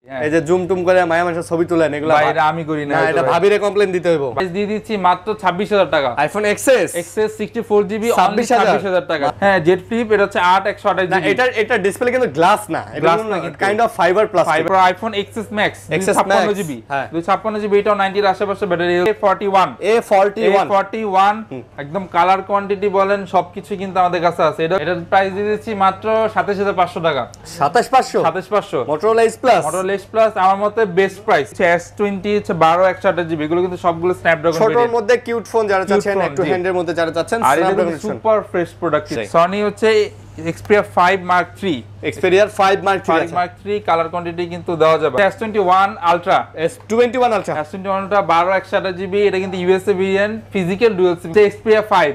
এই যে জুম টুম করে মায়া মানুষের ছবি তুলেন এগুলো ভাই এটা আমি করি না, এটা ভাবিরে কমপ্লেইন দিতে হইব। প্রাইস দিয়ে দিচ্ছি মাত্র 26000 টাকা। আইফোন এক্সএস 64GB 26000 টাকা। হ্যাঁ জেড ফ্লিপ, এটা হচ্ছে 8/128GB। না এটা ডিসপ্লে কিন্তু গ্লাস না, এটা kind of fibre plastic. IPhone XS max 256GB, 256GB, এটাও 90 এর আশেপাশে ব্যাটারি। A41 একদম কালার কোয়ান্টিটি বলেন সবকিছু কিন্তু আমাদের কাছে আছে। এটার প্রাইস দিয়ে দিচ্ছি মাত্র 27500 টাকা। 27500 Motorola S Plus আমার মতে বেস্ট প্রাইস। S20 হচ্ছে 12/128GB, এগুলো কিন্তু সবগুলো স্ন্যাপড্রাগন ভেরিয়েন্ট। ছোটর মধ্যে কিউট ফোন যারা চাচ্ছেন, একটু হ্যান্ডের মধ্যে যারা চাচ্ছেন, Snapdragon super fresh product. Sony হচ্ছে Xperia 5 Mark III, Xperia 5 Mark III colour quantity কিন্তু দেওয়া যাবে। S21 Ultra 12/128GB, এটা কিন্তু USA variant, physical dual SIM. Xperia 5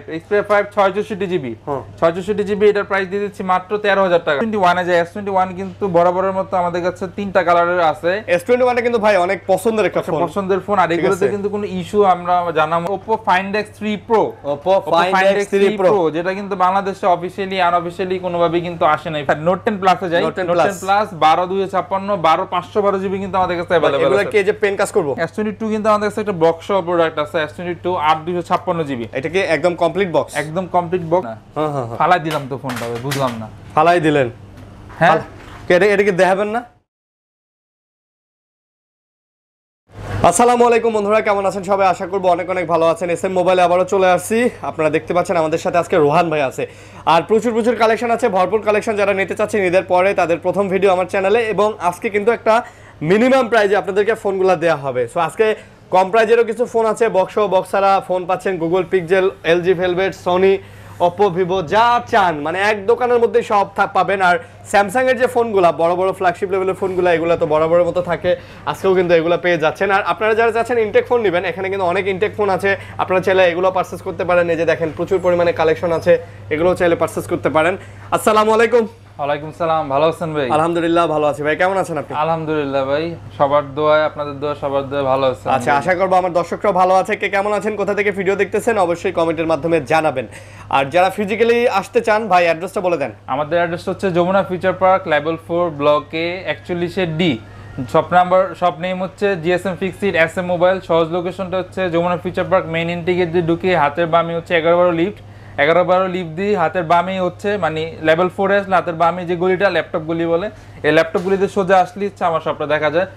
664GB, এটার প্রাইস দিয়ে দিচ্ছি মাত্র 13000 টাকা। S21 এ যায়, S21 কিন্তু বরাবরের মতো আমাদের কাছে তিনটা কালারের আছে। S21 এ কিন্তু ভাই অনেক পছন্দের একটা ফোন, পছন্দের ফোন। আর এগুলোতে কিন্তু কোনো ইস্যু আমরা Janam. Oppo Find X3 Pro, যেটা কিন্তু বাংলাদেশে অফিশিয়ালি আনঅফিশিয়ালি কোনোভাবে কিন্তু আসে নাই। নোট 10 প্লাসে যাই, নোট 10 প্লাস 12256 12512GB কিন্তু আমাদের কাছে अवेलेबल আছে। এগুলা কি যে পেন কাজ করব? S22 কিন্তু আমাদের কাছে একটা বক্স সহ প্রোডাক্ট আছে, S22 8256GB। এটা কি একদম কমপ্লিট বক্স? একদম কমপ্লিট বক্স। হ্যাঁ ফালাই দিলাম তো ফোনটা, বুঝলাম না। ফালাই দিলেন? হ্যাঁ এটা কি দেখাবেন না? আসসালামু আলাইকুম বন্ধুরা, কেমন আছেন সবাই? আশা করব অনেক অনেক ভালো আছেন। এসএম মোবাইলে আবারও চলে আসছি। আপনারা দেখতে পাচ্ছেন আমাদের সাথে আজকে রোহান ভাই আছে, আর প্রচুর কালেকশন আছে, ভরপুর কালেকশন। যারা নিতে চাচ্ছেন ঈদের পরে তাদের প্রথম ভিডিও আমার চ্যানেলে, এবং আজকে কিন্তু একটা মিনিমাম প্রাইজে আপনাদেরকে ফোনগুলো দেওয়া হবে। সো আজকে কম প্রাইজেরও কিছু ফোন আছে, বক্স ছাড়া ফোন পাচ্ছেন, Google pixel, LG velvet, Sony, Oppo, Vivo, যা চান মানে এক দোকানের মধ্যে সব পাবেন। আর স্যামসাং এর যে ফোনগুলো বড় বড় ফ্ল্যাগশিপ লেভেলের ফোনগুলো, এগুলো তো বরাবরের মতো থাকে, আজকেও কিন্তু এগুলো পেয়ে যাচ্ছেন। আর আপনারা যারা চাচ্ছেন ইনটেক ফোন নেবেন, এখানে কিন্তু অনেক ইনটেক ফোন আছে, আপনারা চাইলে এগুলো পারচেজ করতে পারেন। এই যে দেখেন প্রচুর পরিমাণে কালেকশন আছে, এগুলোও চাইলে পারচেজ করতে পারেন। আসসালামু আলাইকুম। ওয়ালাইকুম সালাম, ভালো আছেন ভাই? আলহামদুলিল্লাহ ভালো আছি ভাই, কেমন আছেন আপনি? আলহামদুলিল্লাহ ভাই, সবার দোয়ায়, আপনাদের দোয়া, সবার দোয়ায় ভালো আছেন। আচ্ছা, আশা করব আমার দর্শকরাও ভালো আছে। কে কেমন আছেন, কোথা থেকে ভিডিও দেখতেছেন, অবশ্যই কমেন্টের মাধ্যমে জানাবেন। আর যারা ফিজিক্যালি আসতে চান ভাই অ্যাড্রেসটা বলে দেন। আমাদের অ্যাড্রেস হচ্ছে Jamuna Future Park, level 4, block A 41D। Shop name হচ্ছে জিএসএম ফিক্সড এসএম মোবাইল। সহজ লোকেশনটা হচ্ছে Jamuna Future Park main entry দিয়ে ঢুকে হাতের বামে হচ্ছে 11-12 লিফট, 11-12 লিফট দিয়ে হাতের বামেই হচ্ছে মানে লেভেল 4 এ আসলে হাতের বামে যে গলিটা ল্যাপটপ গলি বলে, এই ল্যাপটপ গলিতে সোজা আসলে হচ্ছে আমার শপটা দেখা যায়।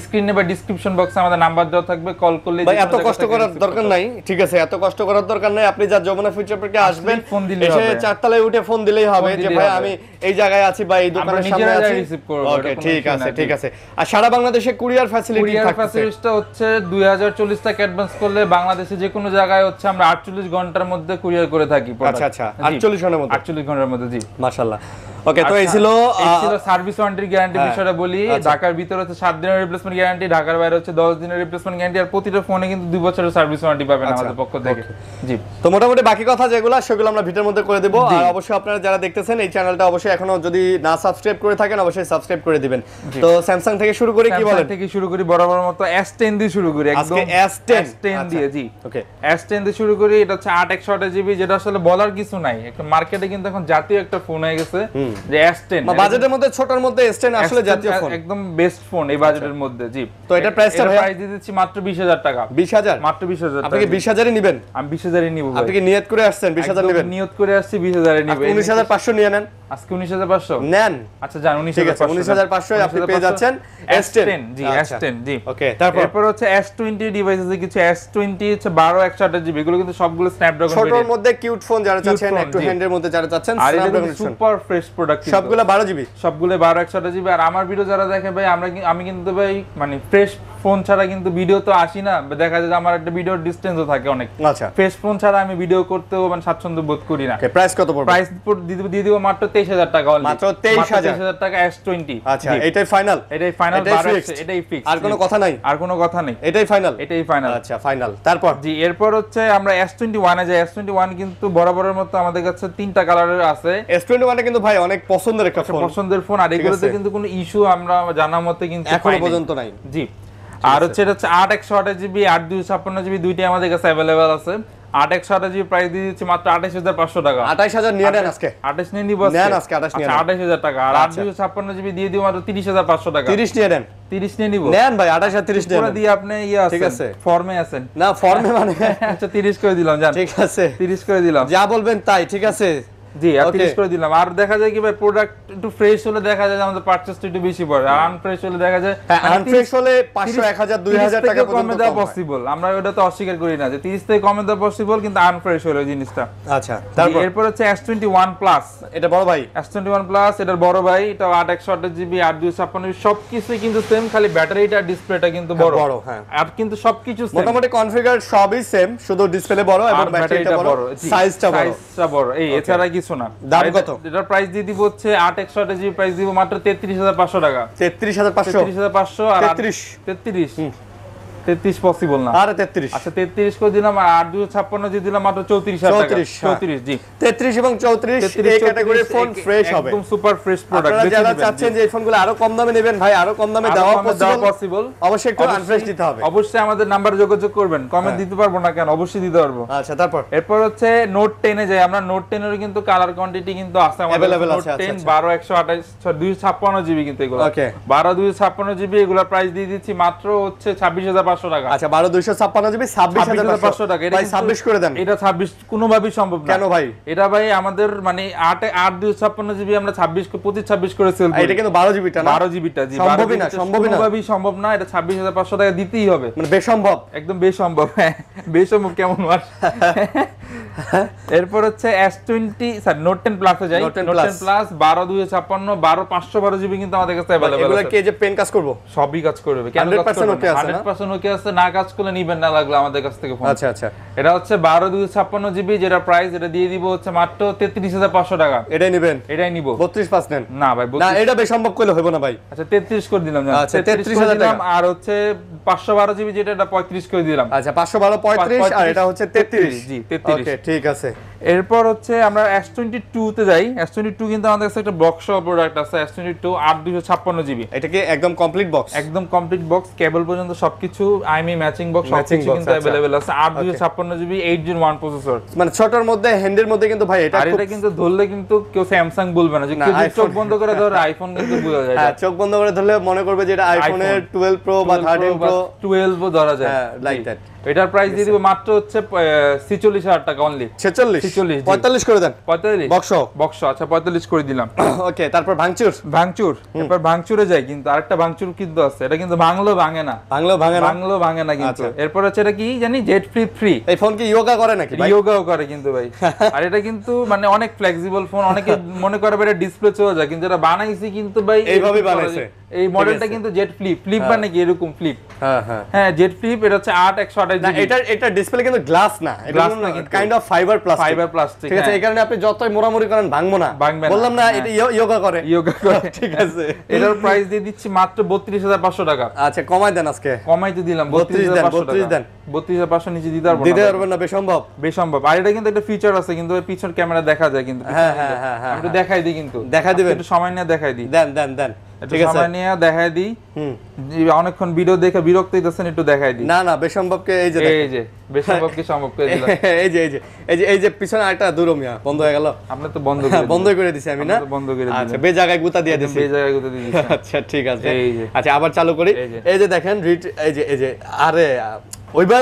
স্ক্রিনে বা ডেসক্রিপশন বক্সে আমাদের নাম্বার দেওয়া থাকবে, কল করলে। ভাই এত কষ্ট করার দরকার নাই, ঠিক আছে, এত কষ্ট করার দরকার নাই। আপনি যা যমুনা ফিউচার পার্কে আসবেন, ফোন দিলেই এসে হবে, চারতলায় উঠে ফোন দিলেই হবে যে ভাই আমি এই জায়গায় আছি বা এই দোকানের সামনে আছি। ওকে ঠিক আছে। আর সারা বাংলাদেশে কুরিয়ার ফ্যাসিলিটি থাকছে। কুরিয়ার ফ্যাসিলিটিটা হচ্ছে 2040 টাকা অ্যাডভান্স করলে বাংলাদেশে যে কোনো জায়গায় হচ্ছে আমরা 48 ঘন্টার মধ্যে কুরিয়ার করে থাকি। আচ্ছা 48 ঘন্টার মধ্যে? 48 ঘন্টার মধ্যে, জি মাশাআল্লাহ। ওকে, তো এই ছিল সার্ভিস ওয়ারেন্টির গ্যারান্টি বিষয়টা বলি। ঢাকার ভিতরে হচ্ছে 7 দিনের রিপ্লেসমেন্ট গ্যারান্টি, ঢাকার বাইরে হচ্ছে 10 দিনের রিপ্লেসমেন্ট গ্যারান্টি, আর প্রতিটা ফোনে কিন্তু 2 বছরের সার্ভিস ওয়ারেন্টি পাবেন আমাদের পক্ষ থেকে। জি, তো মোটামুটি বাকি কথা যেগুলো সেগুলো আমরা ভিডিওর মধ্যে করে দেব। আর অবশ্যই আপনারা যারা দেখতেছেন এই চ্যানেলটা অবশ্যই এখনো যদি না সাবস্ক্রাইব করে থাকেন অবশ্যই সাবস্ক্রাইব করে দিবেন। তো স্যামসাং থেকে শুরু করি, কি বলেন? থেকে শুরু করি, বরাবর মতো S10 দিয়ে শুরু করি, একদম S10 দিয়ে। জি ওকে, S10 দিয়ে শুরু করি। এটা হচ্ছে 8/128GB, যেটা আসলে বলার কিছু নাই, একটা মার্কেটে কিন্তু এখন জাতীয় একটা ফোন হয়ে গেছে যে S10। বাজেটের মধ্যে ছোটর মধ্যে S10 আসলে জাতীয় ফোন, একদম বেস্ট ফোন এই বাজেটের মধ্যে। জি, তো এটা প্রাইসটা প্রাইস দিয়ে দিচ্ছি মাত্র 20000 টাকা। 20000? মাত্র 20000 টাকা। আপনি কি 20000 এ নেবেন? আমি 20000 এ নিব ভাই। আপনি কি নিয়ত করে আসছেন 20000 নেবেন? নিয়ত করে আসছি 20000 এ নিব। 19500 নিয়ে নেন আজকে। 19500 নেন? আচ্ছা জান, 19500 আপনি পেয়ে যাচ্ছেন S10। জি S10, জি ওকে। তারপর হচ্ছে S20 ডিভাইসেস কিছু, S20 হচ্ছে 12/128GB, এগুলো কিন্তু সবগুলো স্ন্যাপড্রাগন ভেরিয়েন্ট। ছোটর মধ্যে কিউট ফোন যারা চাচ্ছেন, একটু হ্যান্ডের মধ্যে যারা চাচ্ছেন, স্ন্যাপড্রাগন সুপার ফ্রেশ প্রোডাক্ট, সবগুলো 12GB, সবগুলো 12/128GB। আর আমার ভিডিও যারা দেখে ভাই, আমি কিন্তু ভাই মানে ফ্রেশ ফোন ছাড়া কিন্তু ভিডিও তো আসি না, দেখা যায় আমার একটা ভিডিওর ডিসটেন্সও থাকে অনেক। আচ্ছা, ফ্রেশ ফোন ছাড়া আমি ভিডিও করতেও মানে স্বাচ্ছন্দ্য বোধ করি না। প্রাইস কত পড়বে? প্রাইস দিয়ে দিব মাত্র 23000 টাকা। মাত্র 23000 টাকা S20। আচ্ছা, এটাই ফাইনাল? এটাই ফাইনাল, এটাই ফিক্স, আর কোনো কথা নাই? আর কোনো কথা নেই, এটাই ফাইনাল? এটাই ফাইনাল। আচ্ছা ফাইনাল। তারপর জি, এরপর হচ্ছে আমরা S21 এ যাই। S21 কিন্তু বরাবরের মতো আমাদের কাছে তিনটা কালারের আছে। S21 কিন্তু ভাই অনেক পছন্দের একটা ফোন, পছন্দের ফোন। আর এগুলোতে কিন্তু কোনো ইস্যু আমরা জানার মতে কিন্তু এখনো পর্যন্ত নাই। জি, আর হচ্ছে এটা হচ্ছে 8/128GB 8/256GB, দুইটাই আমাদের কাছে अवेलेबल আছে। 8/128 প্রাইস দিয়ে দিচ্ছি মাত্র 28500 টাকা। 28000 নিয়ে নেন আজকে। 28 নিয়ে নিব নেন আজকে 28 নিয়ে নেন। 28000 টাকা। আর 856 জিবি দিয়ে দিব মাত্র 30500 টাকা। 30 নিয়ে নেন। 30 নিয়ে নিব। নেন ভাই 28 আর 30 নিয়ে পুরো নেন। দিয়ে আপনি আছেন, ঠিক আছে। ফর্মে আছেন। না ফর্মে মানে আচ্ছা 30 করে দিলাম জান। ঠিক আছে 30 করে দিলাম। যা বলবেন তাই, ঠিক আছে। জি, আর 30 করে দিলাম। আর দেখা যায় কি ভাই প্রোডাক্ট একটু ফ্রেশ হলে দেখা যায় যে আমাদের পারচেজটা একটু বেশি পড়ে, আর আনফ্রেশ হলে দেখা যায় হ্যাঁ, আনফ্রেশ হলে 500 1000 2000 টাকা পর্যন্ত কমে দেওয়া কম হয়। পসিবল। আমরা ওটা তো অস্বীকার করি না যে 30 থেকে কমে দেওয়া পসিবল, কিন্তু আনফ্রেশ হলো জিনিসটা। আচ্ছা তারপর এরপর হচ্ছে S21 প্লাস। এটা বড় ভাই। S21 প্লাস এটার বড় ভাই, এটা 8/128 জিবি 8/256 সবকিছুই কিন্তু সেম, খালি ব্যাটারিটা ডিসপ্লেটা কিন্তু বড়। বড়, হ্যাঁ। আর কিন্তু সবকিছু সেম, মোটামুটি কনফিগার সবই সেম, শুধু ডিসপ্লে বড় এবং ব্যাটারিটা বড়, সাইজটা বড়। সাইজটা বড়, এই এছাড়া কিছু না। দাম কত? এটার প্রাইস দিয়ে দিব হচ্ছে 8/128 জিবি প্রাইস দিব মাত্র 33500 টাকা। 33500 33500 আর 33 পসিবল না। আরে 33। আচ্ছা 33 করে দিলাম, আর 8/256 দিয়ে দিলাম মাত্র 34000 টাকা। 34 জি। 33 এবং 34 এই ক্যাটাগরির ফোন ফ্রেশ হবে, একদম সুপার ফ্রেশ প্রোডাক্ট। আপনারা যারা চাচ্ছেন যে এই ফোনগুলো আরো কম দামে নেবেন ভাই, আরো কম দামে দেওয়া পসিবল, অবশ্যই একটু আনফ্রেশ দিতে হবে। অবশ্যই আমাদের নাম্বারে যোগাযোগ করবেন। কমে দিতে পারবো না কেন, অবশ্যই দিতে পারবো। আচ্ছা তারপর এরপর হচ্ছে নোট 10 এ যাই আমরা। নোট 10 এর কিন্তু কালার কোয়ান্টিটি কিন্তু আছে আমাদের। Available নোট আছে, 10 আচ্ছা। 12/128 256 জিবি কিন্তু এগুলো। ওকে। 12/256 জিবি এগুলা প্রাইস দিয়ে দিচ্ছি মাত্র হচ্ছে 26500 টাকা। আচ্ছা 12256 জিবি 26500 টাকা। ভাই 26 করে দেন। এটা 26 কোনোভাবেই সম্ভব না। কেন ভাই? এটা ভাই আমাদের মানে 8/256 জিবি আমরা 25 করে সেল করি। এটা কিন্তু 12 জিবিটা না? 12 জিবিটা জি, সম্ভবই না, সম্ভবই না। কোনোভাবেই সম্ভব না। এটা 26500 টাকা দিতেই হবে, মানে বেসম্ভব। একদম বেসম্ভব। হ্যাঁ বেসম্ভব কেমন মার। এরপর হচ্ছে S20 স্যার নোট 10 প্লাসে যাই। নোট 10 নোট 10 প্লাস 12/256 12512 জিবি কিন্তু আমাদের কাছে अवेलेबल এগুলা আছে। কি যে পেন কাজ করব? সবই কাজ করবে, কেন কাজ 100% করবে ওকে আছে না? 100% ওকে আছে, না কাজ করলে নিবেন না লাগলে আমাদের কাছ থেকে ফোন। আচ্ছা আচ্ছা এটা হচ্ছে 12/256 জিবি, যেটা প্রাইস এটা দিয়ে দিব হচ্ছে মাত্র 33500 টাকা। এটাই নেবেন? এটাই নিব। 32 পাস নেন? না ভাই না এটা বেসম্ভব কইলে হইব না ভাই। আচ্ছা 33 করে দিলাম জান। আচ্ছা, 33 করে দিলাম। আর হচ্ছে 512 জিবি যেটা এটা 35 করে দিলাম। আচ্ছা 512 35 আর এটা হচ্ছে 33। জি 33। ওকে ঠিক আছে। এরপর হচ্ছে আমরা S22 তে যাই। S22 কিন্তু আমাদের কাছে একটা বক্স সহ প্রোডাক্ট আছে। S22 8/256 GB. এটা কি একদম কমপ্লিট বক্স? একদম কমপ্লিট বক্স, কেবল পর্যন্ত সবকিছু, আইএমই ম্যাচিং বক্স সবকিছু কিন্তু আচ্ছা। अवेलेबल আছে। 8/256 জিবি 8 Gen 1 প্রসেসর। মানে ছোটর মধ্যে হ্যান্ডের মধ্যে কিন্তু ভাই এটা আর এটা কিন্তু ধরলে কিন্তু কেউ স্যামসাং বলবে না, যে কেউ যদি চোখ বন্ধ করে ধরে আইফোন কিন্তু বোঝা যায়। হ্যাঁ চোখ বন্ধ করে ধরলে মনে করবে যে এটা আইফোনের 12 প্রো বা 13 প্রো 12 ও ধরা যায়। হ্যাঁ লাইক দ্যাট। এটার প্রাইস দিয়ে দিব মাত্র হচ্ছে 46000 টাকা অনলি। 46 46 45 করে দেন। 45 বক্স বক্স আচ্ছা 45 করে দিলাম। ওকে তারপর ভাঙচুর। ভাঙচুর, এরপর ভাঙচুরে যাই। কিন্তু আরেকটা ভাঙচুর কিন্তু আছে, এটা কিন্তু ভাঙলো ভাঙে না। ভাঙলো ভাঙে না? ভাঙলো ভাঙে না কিন্তু। আচ্ছা। এরপর হচ্ছে এটা কি জানি জেট ফ্রি। এই ফোন কি ইয়োগা করে নাকি ভাই? ইয়োগাও করে কিন্তু ভাই। আর এটা কিন্তু মানে অনেক ফ্লেক্সিবল ফোন। অনেকে মনে করে এটা ডিসপ্লে চলে যায়, কিন্তু এটা বানাইছি কিন্তু ভাই এইভাবেই বানাইছে। এই মডেলটা কিন্তু জেট ফ্লিপ মানে কি এরকম ফ্লিপ। হ্যাঁ হ্যাঁ হ্যাঁ জেট ফ্লিপ। এটা হচ্ছে 8/128 না জিবি। এটা ডিসপ্লে কিন্তু গ্লাস না, এটা Glass না কিন্তু। Kind of fibre plastic. Fibre plastic, ঠিক আছে, এই কারণে আপনি যতই মোড়ামুড়ি করেন ভাঙবো না। ভাঙবে না। বললাম না হ্যাঁ। এটা ইয়োগা করে। ইয়োগা করে। ঠিক আছে। এটার প্রাইস দিয়ে দিচ্ছি মাত্র 32500 টাকা। আচ্ছা কমাই দেন আজকে। কমাইতে দিলাম 32 32500 দেন। 32500 নিচে দিতে পারবো না। দিতে পারবেন না? বেসম্ভব। বেসম্ভব। আর এটা কিন্তু একটা ফিচার আছে, কিন্তু পিছন ক্যামেরা দেখা যায় কিন্তু। হ্যাঁ হ্যাঁ হ্যাঁ হ্যাঁ আমি একটু দেখাই দিই কিন্তু। দেখাই দিবেন? একটু সময় নিয়ে দেখাই দিই। দেন দেন দেন একটু ঠিক আছে। সময় নিয়ে দেখাই দিই। অনেকক্ষণ ভিডিও দেখে বিরক্ত হইতেছেন, একটু দেখাই দিই। না না বেসম্ভবকে এই যে এই যে বেসম্ভবকে সম্ভব করে দিলাম। এই যে এই যে এই যে এই যে পিছনে আরেকটা দূর মিয়া বন্ধ হয়ে গেল। আপনি তো বন্ধ করে বন্ধ করে দিছি আমি না? আপনি তো বন্ধ করে দিলেন। আচ্ছা বে জায়গায় গুতা দিয়ে দিছি। বে জায়গায় গুতা দিয়ে দিছি। আচ্ছা ঠিক আছে। এই যে। আচ্ছা আবার চালু করি। এই যে দেখেন এই যে আরে ওইবার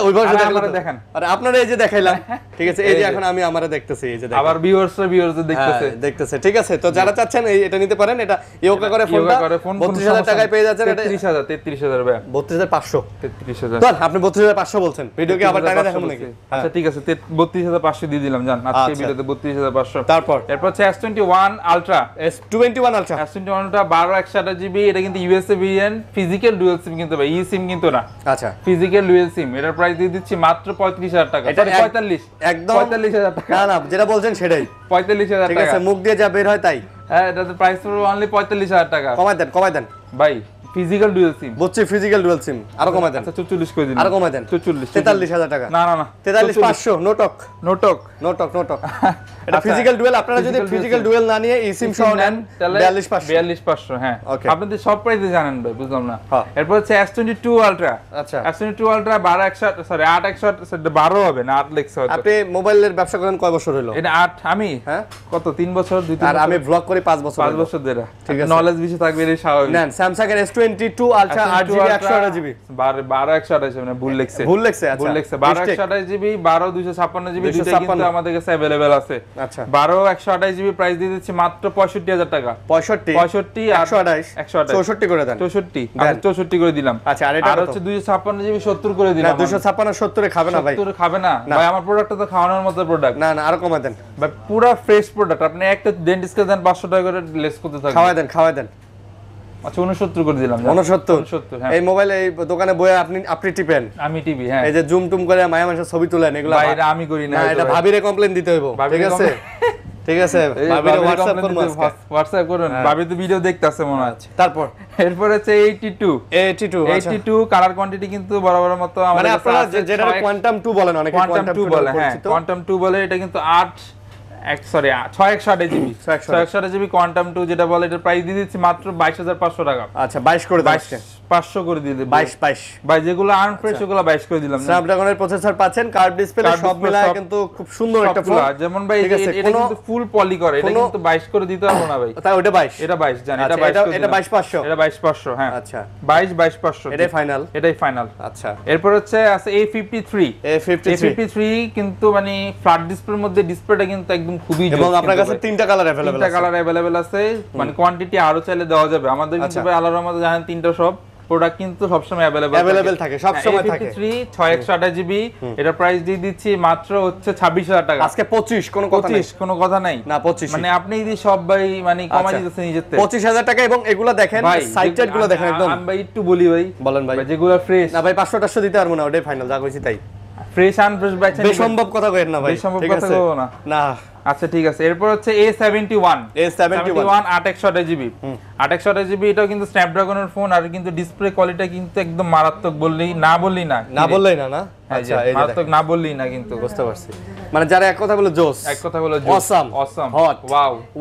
আমারে দেখান। আরে আপনারা এই যে দেখাইলাম। ঠিক আছে, এই যে এখন আমি আমারে দেখতেছি, এই যে দেখেন। আবার ভিউয়ার্সরা দেখতেছে। দেখতেছে। ঠিক আছে, তো যারা চাচ্ছেন এটা নিতে পারেন। এটা ইয়োগা করে ফোনটা 32000 টাকায় পেয়ে যাচ্ছেন। এটা 33000 ভাই। 32500। 33000। তো আপনি 32500 বলছেন। ভিডিও কি আবার টাকা দেখাবো নাকি? আচ্ছা ঠিক আছে 32500 দিয়ে দিলাম জান। আজকে ভিডিওতে 32500। তারপর হচ্ছে S21 ultra. S21 ultra. S21 টা 12/128 জিবি। এটা কিন্তু USA variant, physical dual SIM কিন্তু ভাই, ই সিম কিন্তু না। আচ্ছা ফিজিক্যাল ডুয়াল সিম। এটার প্রাইস দিয়ে দিচ্ছি মাত্র 35000 টাকা। এটা 45 একদম 45000 টাকা। না না যেটা বলছেন সেটাই। 45000 ঠিক টাকা। আছে, মুখ দিয়ে যা বের হয় তাই। হ্যাঁ এটাতে প্রাইস পড়বে অনলি 45000 টাকা। কমাই দেন ভাই ফিজিক্যাল ডুয়াল সিম। বুঝছি, ফিজিক্যাল ডুয়াল সিম। আরো কমাই দেন। আচ্ছা 44 করে দিন। আরো কমাই দেন। 44 43000 টাকা। না না না 43500 নোটক নোটক নোটক নোটক। এটা ফিজিক্যাল ডুয়াল। আপনারা যদি ফিজিক্যাল ডুয়াল না নিয়ে eSIM সহ নেন 42500। 42500 হ্যাঁ। Okay. আপনি তো সব প্রাইসে জানেন ভাই, বুঝলাম না। এরপর হচ্ছে S22 Ultra। আচ্ছা। S22 Ultra 12100 সরি 8100 12 হবে না 8 লেখছে হয়তো। আপনি মোবাইলের ব্যবসা করেন কয় বছর হলো? এটা 8 আমি হ্যাঁ কত 3 বছর 2 3 আর আমি ব্লগ করি 5 বছর। 5 বছর ধরে। ঠিক আছে। নলেজ বেশি থাকবে এর স্বাভাবিক। নেন Samsung এর S22 Ultra 8GB 128GB। 12128 মানে ভুল লেখছে। ভুল লেখছে। আচ্ছা ভুল লেখছে 12128GB 12256GB দুটো কিন্তু আমাদের কাছে अवेलेबल আছে। আচ্ছা 12128GB প্রাইস দিয়ে দিচ্ছি মাত্র 65000 টাকা। 65 65 আর 128 64 করে দেন। 64 আমি 64 করে দিলাম। আচ্ছা আর এটা আর হচ্ছে 256GB 70 করে দিলাম। না 256 70 এ খাবে না ভাই। 70 খাবে না ভাই, আমার প্রোডাক্টটা তো খাওয়ানোর মতো প্রোডাক্ট। না না আরো কমাই দেন ভাই, পুরো ফ্রেশ প্রোডাক্ট। আপনি একটা ডেন্টিস্টকে দেন 500 টাকা করে লেস করতে থাকবেন। খাওয়াই দেন। আচ্ছা 69 করে দিলাম। 69 হ্যাঁ। এই মোবাইল এই দোকানে বইয়ে আপনি টিপেন। আমি টিভি হ্যাঁ। এই যে জুম টুম করে মায়া মানুষের ছবি তুলেন, এগুলা ভাই এটা আমি করি না। না এটা ভাবিরে কমপ্লেইন দিতে হইব। ঠিক আছে ঠিক আছে ভাবিরে হোয়াটসঅ্যাপ করব আজকে। হোয়াটসঅ্যাপ করুন, ভাবি তো ভিডিও দেখতাছে মনে আছে। তারপর এরপর হচ্ছে 82 আচ্ছা 82 কালার কোয়ান্টিটি কিন্তু বড় বড় মতো আমাদের মানে কাছে আপনারা আছে। যেটা কোয়ান্টাম 2 বলেন, অনেকে কোয়ান্টাম 2 বলে হ্যাঁ, কোয়ান্টাম 2 বলে। এটা কিন্তু 6128GB 6128GB কোয়ান্টাম 2 যেটা বলে, এটার প্রাইস দিয়ে দিচ্ছি মাত্র 22500 টাকা। আচ্ছা 22 করে দেন আজকে। 500 করে দিলে 22 ভাই, যেগুলো আনফ্রেশ ওগুলো 22 করে দিলাম। স্ন্যাপড্রাগনের প্রসেসর পাচ্ছেন, কার্ভ ডিসপ্লে সব মিলায় কিন্তু খুব সুন্দর একটা ফোন। যেমন ভাই এটা কিন্তু ফুল পলি করে, এটা কিন্তু 22 করে দিতে পারবো না ভাই। তাই ওটা 22 এটা 22 জানি, এটা 22 এটা 22500 এটা 22500 হ্যাঁ। আচ্ছা 22500 এটাই ফাইনাল। এটাই ফাইনাল। আচ্ছা এরপর হচ্ছে আছে A53 কিন্তু মানে ফ্ল্যাট ডিসপ্লের মধ্যে ডিসপ্লেটা কিন্তু একদম খুবই জোস। এবং আপনার কাছে তিনটা কালার अवेलेबल আছে। তিনটা কালার अवेलेबल আছে, মানে কোয়ান্টিটি আরো চাইলে দেওয়া যাবে। আমাদের কিন্তু ভাই আল্লাহর রহমতে জানেন তিনটা সব প্রোডাক্ট কিন্তু সবসময় अवेलेबल থাকে, সব সময় থাকে। A53 6128GB এটা প্রাইস দিয়ে দিচ্ছি মাত্র হচ্ছে 26000 টাকা। আজকে 25 কোনো কথা নাই। 25 কোনো কথা নাই না 25 মানে আপনি যদি সব ভাই মানে কমাই দিতেছেন নিজের থেকে 25000 টাকা। এবং এগুলা দেখেন সাইটেড গুলো দেখেন একদম। আমি ভাই একটু বলি ভাই, বলেন ভাই। যেগুলো ফ্রেশ না ভাই 500 টাকা দিতে পারবো না, ওটাই ফাইনাল যা কইছি তাই। ফ্রেশ আনফ্রেশ বাইছেন বেসম্ভব কথা কইেন না ভাই। বেসম্ভব ঠিক কথা আছে কইবো না। না আচ্ছা ঠিক আছে। এরপর হচ্ছে A71 8128GB 8128GB এটাও কিন্তু স্ন্যাপড্রাগনের ফোন, আর কিন্তু ডিসপ্লে কোয়ালিটি কিন্তু একদম মারাত্মক বললেই না বললেই না। আচ্ছা এই যে মারাত্মক না বললেই না কিন্তু বুঝতে পারছি। মানে যারা এক কথা বলে জোস, এক কথা বলে জোস, অসাম হট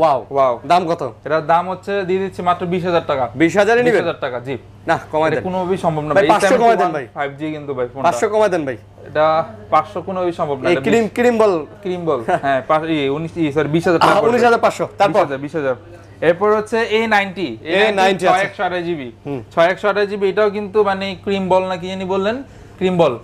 ওয়াও। দাম কত? এটার দাম হচ্ছে দিয়ে দিচ্ছি মাত্র 20000 টাকা। 20000 এ নিবেন? 20000 টাকা জি। না কমাই দেন, কোনোভাবেই সম্ভব না ভাই। 500 কমাই দেন ভাই। 5G কিন্তু ভাই ফোনটা 500 কমাই দেন ভাই। এটা 500 কোনোভাবেই সম্ভব না। এই ক্রিম বল হ্যাঁ 20000 টাকা 19500। তারপর 20000। এরপর হচ্ছে A90 6128GB 6128GB এটাও কিন্তু মানে ক্রিম বল না কি জানি বললেন, ক্রিম বল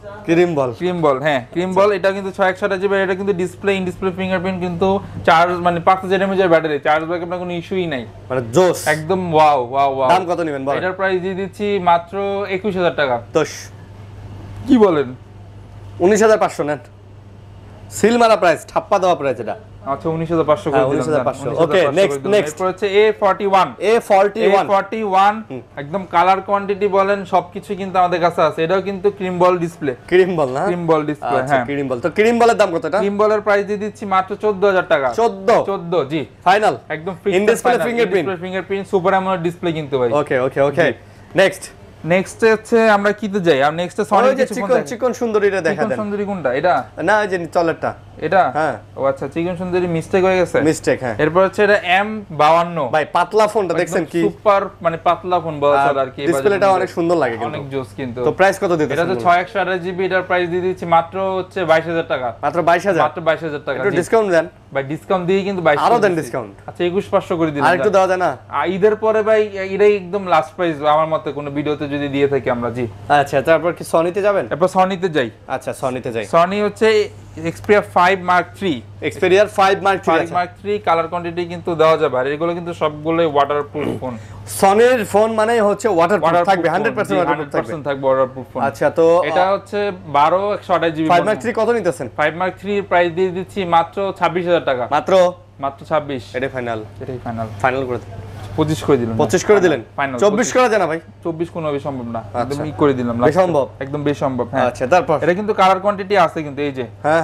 হ্যাঁ ক্রিম বল। এটা কিন্তু 6128GB। এটা কিন্তু ডিসপ্লে ইন ডিসপ্লে ফিঙ্গারপ্রিন্ট কিন্তু চার্জ মানে 5000 mAh ব্যাটারি, চার্জ ব্যাকআপ না কোনো ইস্যুই নাই, মানে জোস একদম ওয়াও। দাম কত নেবেন বলেন? এটার প্রাইস দিয়ে দিচ্ছি মাত্র 21000 টাকা। 10 কি বলেন? 19500 নেন। সিল মারা প্রাইস, ঠাপ্পা দেওয়া প্রাইস এটা। আচ্ছা 19500 করে দিলাম। 19500 ওকে। নেক্সট এরপর হচ্ছে A41 একদম কালার কোয়ান্টিটি বলেন সবকিছু কিন্তু আমাদের কাছে আছে। এটাও কিন্তু ক্রিম বল ডিসপ্লে, ক্রিম বল না? ক্রিম বল ডিসপ্লে আচ্ছা হ্যাঁ ক্রিম বল। তো ক্রিম বলের দাম কত এটা? ক্রিম বলের প্রাইস দিয়ে দিচ্ছি মাত্র 14000 টাকা। 14 জি ফাইনাল একদম in display fingerprint super AMOLED display কিন্তু ভাই। ওকে নেক্সট হচ্ছে আমরা কিতে যাই? আর নেক্সট সনি কিছু ফোন দেখেন। চিকন সুন্দরীটা দেখা দেন। চিকন সুন্দরী কোনটা? এটা না এই যে চলেরটা এটা হ্যাঁ। ও আচ্ছা চিকন সুন্দরী মিস্টেক হয়ে গেছে। হ্যাঁ। এরপর হচ্ছে এটা M52 ভাই পাতলা ফোনটা দেখছেন কি সুপার মানে পাতলা ফোন বলা চলে আর কি। ডিসপ্লেটা অনেক সুন্দর লাগে কিন্তু অনেক জোস কিন্তু। তো প্রাইস কত দিতেছেন? এটা তো 6128GB এটার প্রাইস দিয়ে দিচ্ছি মাত্র হচ্ছে 22000 টাকা। মাত্র 22000? মাত্র 22000 টাকা। একটু ডিসকাউন্ট দেন ভাই। ডিসকাউন্ট দিয়ে কিন্তু 22 আরো দেন ডিসকাউন্ট। আচ্ছা 21500 করে দিলাম। আর একটু দেওয়া যায় না? ঈদের পরে ভাই এটাই একদম লাস্ট প্রাইস আমার মতে কোন ভিডিওতে যদি দিয়ে থাকি আমরা জি। আচ্ছা তারপর কি সনিতে যাবেন? এরপর সনিতে যাই। আচ্ছা সনিতে যাই। সনি হচ্ছে Xperia 5 Mark III Xperia 5 Mark III colour quantity কিন্তু দেওয়া যাবে। আর এগুলো কিন্তু সবগুলোই ওয়াটারপ্রুফ ফোন। সনির ফোন মানে হচ্ছে ওয়াটারপ্রুফ থাকবে, 100% ওয়াটারপ্রুফ থাকবে। 100% থাকবে ওয়াটারপ্রুফ ফোন। আচ্ছা তো এটা হচ্ছে 12128GB 5 Mark III কত নিতেছেন? 5 Mark III এর প্রাইস দিয়ে দিচ্ছি মাত্র 26000 টাকা। মাত্র 26। এটাই ফাইনাল করে দেন। 25 করে দিলাম। 25 করে দিলেন? ফাইনাল 24 করা যায় না ভাই? 24 কোনোভাবে সম্ভব না, একদম ই করে দিলাম। বেসম্ভব? একদম বেসম্ভব হ্যাঁ। আচ্ছা তারপর এটা কিন্তু কালার কোয়ান্টিটি আছে কিন্তু এই যে হ্যাঁ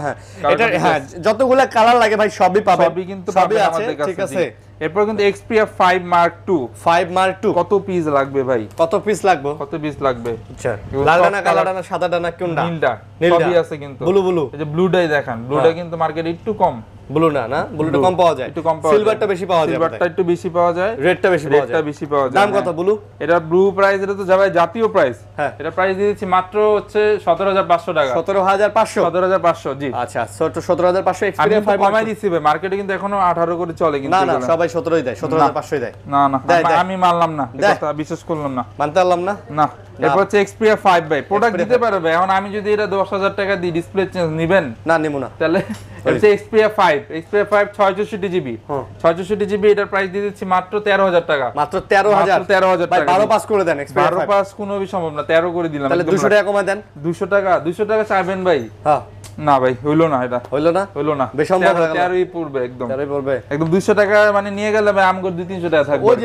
এটা হ্যাঁ যতগুলা কালার লাগে ভাই সবই পাবেন, সবই কিন্তু সবই পাবেন আছে আমাদের কাছে। ঠিক আছে। এরপর কিন্তু Xperia 5 Mark II 5 Mark II কত পিস লাগবে ভাই? কত পিস লাগবে? কত পিস লাগবে? আচ্ছা, লাল ডানা, কালো ডানা, সাদা ডানা কোনটা? নীলটা সবই আছে কিন্তু। ব্লু এই যে ব্লুটাই দেখেন, ব্লুটা কিন্তু মার্কেটে একটু কম। ব্লু না, না ব্লুটা কম পাওয়া যায়, একটু কম পাওয়া যায়। সিলভারটা বেশি পাওয়া যায়, সিলভারটা একটু বেশি পাওয়া যায়, রেডটা বেশি পাওয়া যায়। রেডটা বেশি পাওয়া যায়। দাম কত ব্লু? এটা ব্লু প্রাইস, এটা তো যাবে জাতীয় প্রাইস। হ্যাঁ, এটা প্রাইস দিয়েছি মাত্র হচ্ছে 17500 টাকা। 17500? 17500 জি। আচ্ছা, 17500 আমি Xperia 5 কমাই দিছি ভাই, মার্কেটে কিন্তু এখনো 18 করে চলে কিন্তু। না না, এগুলো। সবাই 17ই দেয়, 17500ই দেয়। না না, দেয়, দেয়। আমি মানলাম না, দেয়। এটা বিশ্বাস করলাম না। মানতে পারলাম না। না, এরপর হচ্ছে Xperia 5 ভাই, প্রোডাক্ট Xperia দিতে পারবে। এখন আমি যদি এটা 10000 টাকা দিই, ডিসপ্লে চেঞ্জ নেবেন? না, নেবো না। তাহলে হচ্ছে Xperia 5 664 জিবি, 664 জিবি, এটার প্রাইস দিয়ে দিচ্ছি মাত্র 13000 টাকা। মাত্র 13000? 13000 ভাই টাকা। 12 পাস করে দেন Xperia 12 5। পাস কোনো সম্ভব না, 13 করে দিলাম। তাহলে 200 টাকা কমায় দেন। 200 টাকা চাইবেন ভাই? হ্যাঁ। না ভাই, হইলো না, এটা হইলো না, হইলো না, বেসম্ভব হয়ে গেল। 13ই পড়বে একদম, 13ই পড়বে একদম। 200 টাকা মানে নিয়ে গেলে ভাই আমগো 200-300 টাকা থাকবে। ওই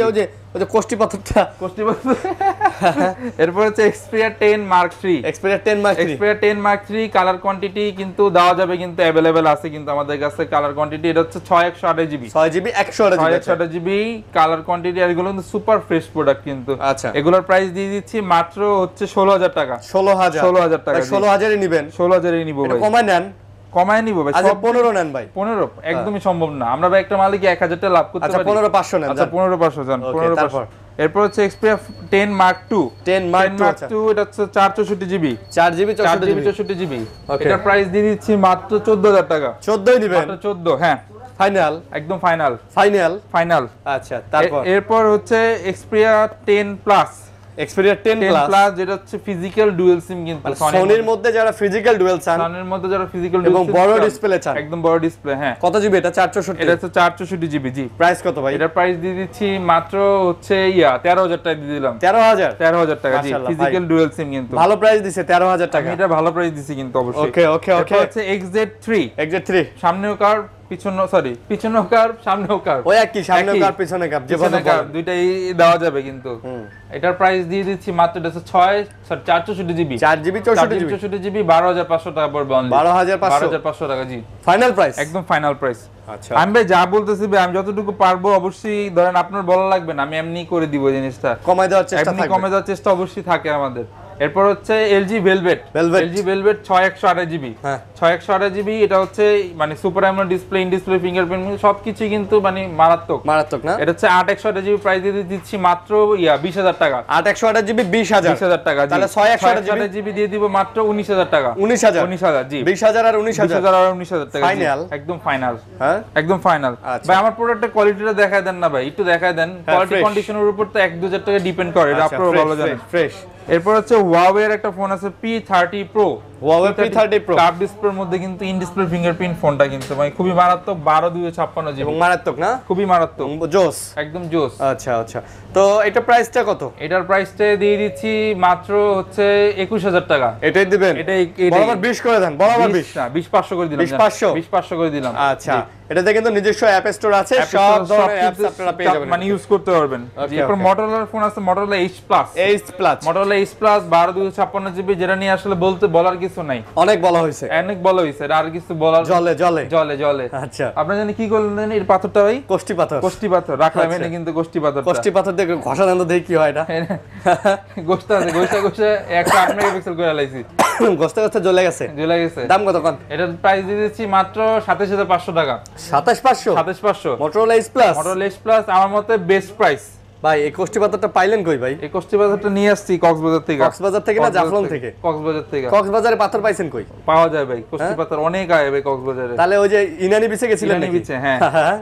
যে কোষ্টি পাথরটা। কষ্টি বলতে। এরপর হচ্ছে Xperia 10 Mark III। Xperia 10 Mark III। Xperia 10 Mark III colour quantity কিন্তু দেওয়া যাবে, কিন্তু अवेलेबल আছে কিন্তু আমাদের কাছে কালার কোয়ান্টিটি। এটা হচ্ছে 6128 GB, 6 GB 128 GB. 6128 GB colour quantity. আর এগুলো কিন্তু সুপার ফ্রেশ প্রোডাক্ট কিন্তু। আচ্ছা, এগুলোর প্রাইস দিয়ে দিচ্ছি মাত্র হচ্ছে 16000 টাকা। 16000 টাকা। 16000 এ নেবেন? 16000 নিব এটা ভাই, কমায় নেন। কমায় নিব ভাই। আচ্ছা, 15 নেন ভাই। 15 একদমই সম্ভব না, আমরা ভাই একটা মালিক 1000 টাকা লাভ করতে আচ্ছা, পারি। 15500 নেন। আচ্ছা, 15500 জান, ওকে, 15500। তারপর? এরপর হচ্ছে Xperia 10 Mark II। 10 Mark II, আচ্ছা। এটা হচ্ছে 464 জিবি, 4 জিবি 4 জিবি 64 64 জিবি। ওকে। এটার প্রাইস দিয়ে দিচ্ছি মাত্র 14000 টাকা। 14ই নেবেন? মাত্র 14, হ্যাঁ, ফাইনাল? একদম ফাইনাল, ফাইনাল। ফাইনাল। আচ্ছা, তারপর? এরপর হচ্ছে Xperia 10 Plus। Xperia 10 10 Plus Plus যেটা হচ্ছে ফিজিক্যাল ডুয়াল সিম কিন্তু। সনির মধ্যে যারা ফিজিক্যাল ডুয়াল চান, সনির মধ্যে যারা ফিজিক্যাল এবং বড় ডিসপ্লে চান, একদম বড় ডিসপ্লে, হ্যাঁ। কত জিবি এটা? 464? এটা হচ্ছে 464 জিবি জি। প্রাইস কত ভাই? এটার প্রাইস দিয়ে দিচ্ছি মাত্র হচ্ছে 13000 টাকা দিয়ে দিলাম। 13000? 13000 টাকা জি, মাশাআল্লাহ, ফিজিক্যাল ডুয়াল সিম কিন্তু। ভালো প্রাইস দিছে 13000 টাকা। আমি এটা ভালো প্রাইস দিছি কিন্তু অবশ্যই। ওকে ওকে ওকে। এরপর হচ্ছে XZ3। XZ3 সামনেও কার্ভ, পিছনেও কার্ভ, সামনেও কার্ভ। ওই একই, সামনে কার পিছনে কার, যেভাবে কার্ভ দুইটাই দেওয়া যাবে কিন্তু। এটার প্রাইস দিয়ে দিচ্ছি মাত্র 464 জিবি, 4 জিবি 64 জিবি, 464 জিবি 12500 টাকা পড়বে অনলি। 12500 টাকা জি, ফাইনাল প্রাইস? একদম ফাইনাল প্রাইস। আচ্ছা, আমি ভাই যা বলতেছি ভাই, আমি যতটুকু পারবো অবশ্যই, ধরেন আপনার বলা লাগবে না, আমি এমনি করে দিব জিনিসটা। কমাই দেওয়ার চেষ্টা এমনি থাকবে। কমে দেওয়ার চেষ্টা অবশ্যই থাকে আমাদের। এরপর হচ্ছে LG Velvet। Velvet। LG Velvet 6128 GB, হ্যাঁ। 6128 জিবি। এটা হচ্ছে মানে super AMOLED display, in display fingerprint, সবকিছু কিন্তু মানে মারাত্মক। মারাত্মক না? এটা হচ্ছে 8128 জিবি, প্রাইস দিয়ে দিচ্ছি মাত্র 20000 টাকা। 8 জিবি 20000? 20000 টাকা জি। তাহলে 6 জিবি দিয়ে দিব মাত্র 19000 টাকা। 19000 জি। 20000 আর 19000 আর 19000 টাকা জি। ফাইনাল? একদম ফাইনাল, হ্যাঁ, একদম ফাইনাল। আচ্ছা। ভাই আমার প্রোডাক্টের কোয়ালিটিটা দেখায় দেন না ভাই, একটু দেখায় দেন। Quality fresh। কন্ডিশনের উপর তো 1-2000 টাকা ডিপেন্ড করে, এটা আপনারা ভালো জানেন। ফ্রেশ। এরপর হচ্ছে Huawei এর একটা ফোন আছে P30 Pro। Huawei P30 Pro curve ডিসপ্লের মধ্যে কিন্তু ইন ডিসপ্লে ফিঙ্গারপ্রিন্ট ফোনটা কিন্তু মানে খুবই মারাত্মক, 12256 জিবি, এবং মারাত্মক না? খুবই মারাত্মক, জোস, একদম জোস। আচ্ছা আচ্ছা। তো এটা প্রাইসটা কত? এটার প্রাইসটা দিয়ে দিচ্ছি মাত্র হচ্ছে 21000 টাকা। এটাই দিবেন? এটাই বরাবর 20 করে দেন, বরাবর 20 না 20500 করে দিলাম। 20500 করে দিলাম। আচ্ছা, এটাতে কিন্তু নিজস্ব অ্যাপ স্টোর আছে, সব ধরনের অ্যাপস আপনারা পেয়ে যাবেন, মানে ইউজ করতে পারবেন। এরপর Motorola ফোন আছে Motorola H Plus। Motorola H Plus 12256 GB, যেটা নিয়ে আসলে বলার কিছু নাই, অনেক বলা হয়েছে, অনেক বলা হয়েছে, আর কিছু বলার জলে জলে জলে জলে। আচ্ছা, আপনি জানেন কি করলেন এর পাথরটা ভাই? কোষ্টি পাথর। কোষ্টি পাথর রাখলাম এনে কিন্তু, কোষ্টি পাথর, কোষ্টি পাথর দিয়ে ঘষা দেন তো দেখি কি হয় এটা। গোশটা আছে, গোশটা 108 মেগাপিক্সেল করে লাইছি, গোশটা গোশটা জ্বলে গেছে, জ্বলে গেছে। দাম কত কোন? এটার প্রাইস দিয়ে দিচ্ছি মাত্র 27500 টাকা। 27500? 27500 Motorola H Plus। Motorola H Plus আমার মতে বেস্ট প্রাইস। ভাই এই কোষ্টি পাথরটা পাইলেন কই ভাই? এই কোষ্টি পাথরটা নিয়ে আসছি কক্সবাজার থেকে। কক্সবাজার থেকে না জাফলং থেকে? কক্সবাজার থেকে। কক্সবাজারে পাথর পাইছেন কই? পাওয়া যায় ভাই, কোষ্টি পাথর অনেক আয় ভাই কক্সবাজারে। তাহলে ওই যে ইনানি বিচে গেছিলেন নাকি? ইনানি বিচে, হ্যাঁ।